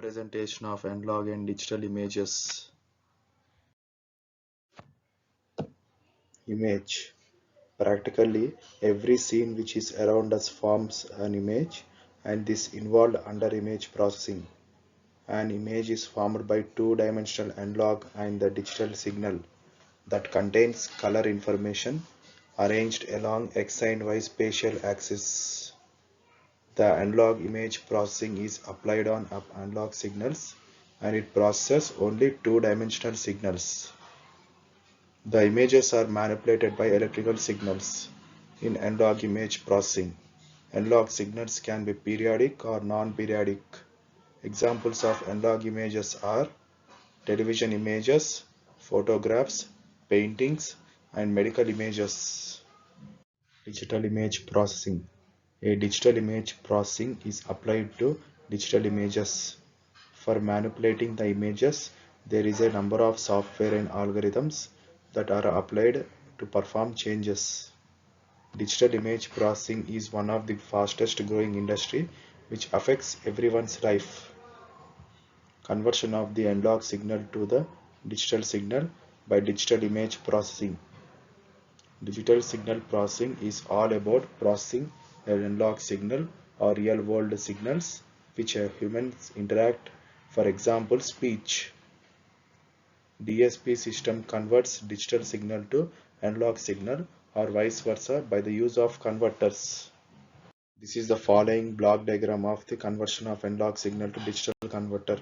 Representation of analog and digital images. Image. Practically every scene which is around us forms an image, and this involved under image processing. An image is formed by two-dimensional analog and the digital signal that contains color information arranged along x and y spatial axis. The analog image processing is applied on analog signals, and it processes only two-dimensional signals. The images are manipulated by electrical signals. In analog image processing, analog signals can be periodic or non-periodic. Examples of analog images are television images, photographs, paintings, and medical images. Digital image processing. A digital image processing is applied to digital images. For manipulating the images, there is a number of software and algorithms that are applied to perform changes. Digital image processing is one of the fastest growing industry which affects everyone's life. Conversion of the analog signal to the digital signal by digital image processing. Digital signal processing is all about processing an analog signal or real world signals which humans interact. For example, speech. DSP system converts digital signal to analog signal or vice versa by the use of converters. This is the following block diagram of the conversion of analog signal to digital converter.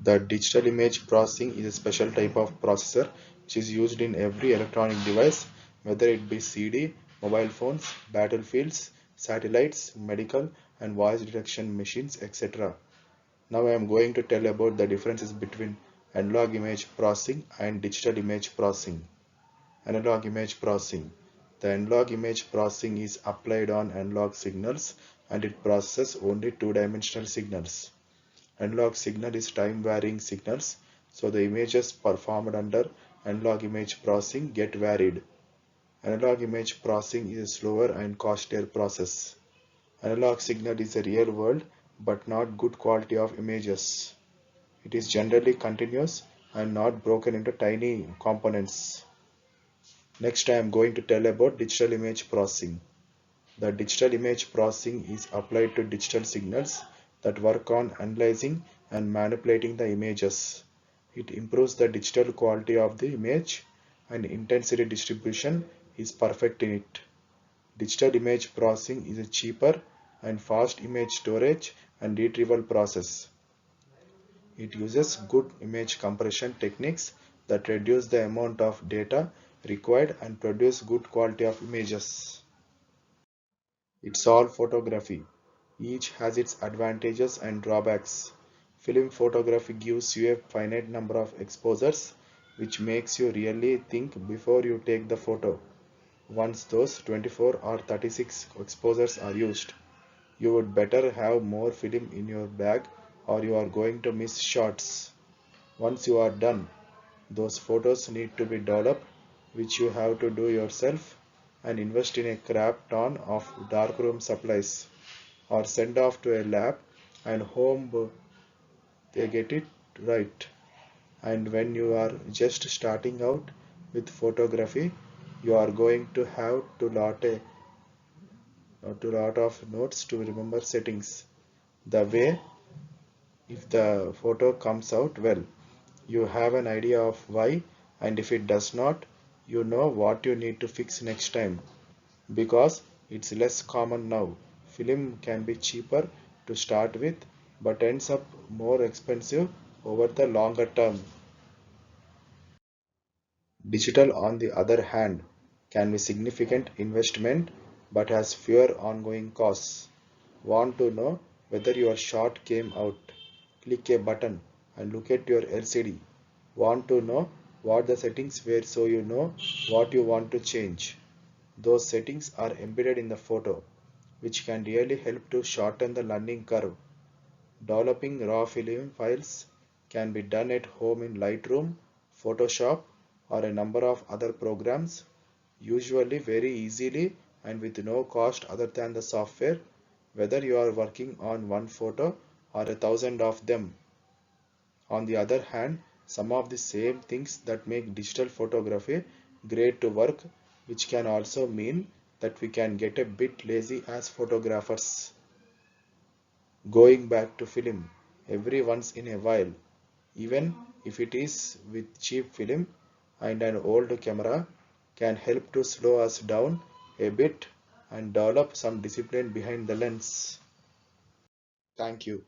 The digital image processing is a special type of processor which is used in every electronic device, whether it be CD, mobile phones, battlefields, satellites, medical and voice detection machines, etc. Now I am going to tell about the differences between analog image processing and digital image processing. Analog image processing. The analog image processing is applied on analog signals, and it processes only two-dimensional signals. Analog signal is time varying signals, so the images performed under analog image processing get varied. Analog image processing is a slower and costlier process. Analog signal is a real world but not good quality of images. It is generally continuous and not broken into tiny components. Next, I am going to tell about digital image processing. The digital image processing is applied to digital signals that work on analyzing and manipulating the images. It improves the digital quality of the image, and intensity distribution is perfect in it. Digital image processing is a cheaper and fast image storage and retrieval process. It uses good image compression techniques that reduce the amount of data required and produce good quality of images. It's all photography. Each has its advantages and drawbacks. Film photography gives you a finite number of exposures, which makes you really think before you take the photo. Once those 24 or 36 exposures are used, you would better have more film in your bag or you are going to miss shots. Once you are done, those photos need to be developed, which you have to do yourself and invest in a crap ton of darkroom supplies or send off to a lab and home they get it right. And when you are just starting out with photography, you are going to have to lot of notes to remember settings. The way if the photo comes out well, you have an idea of why, and if it does not, you know what you need to fix next time. Because it's less common now, film can be cheaper to start with but ends up more expensive over the longer term. Digital, on the other hand, can be significant investment but has fewer ongoing costs. Want to know whether your shot came out? Click a button and look at your LCD. Want to know what the settings were so you know what you want to change? Those settings are embedded in the photo, which can really help to shorten the learning curve. Developing raw film files can be done at home in Lightroom, Photoshop, or a number of other programs, usually very easily and with no cost other than the software. Whether you are working on one photo or a thousand of them. On the other hand, some of the same things that make digital photography great to work, which can also mean that we can get a bit lazy as photographers. Going back to film every once in a while, even if it is with cheap film and an old camera, can help to slow us down a bit and develop some discipline behind the lens. Thank you.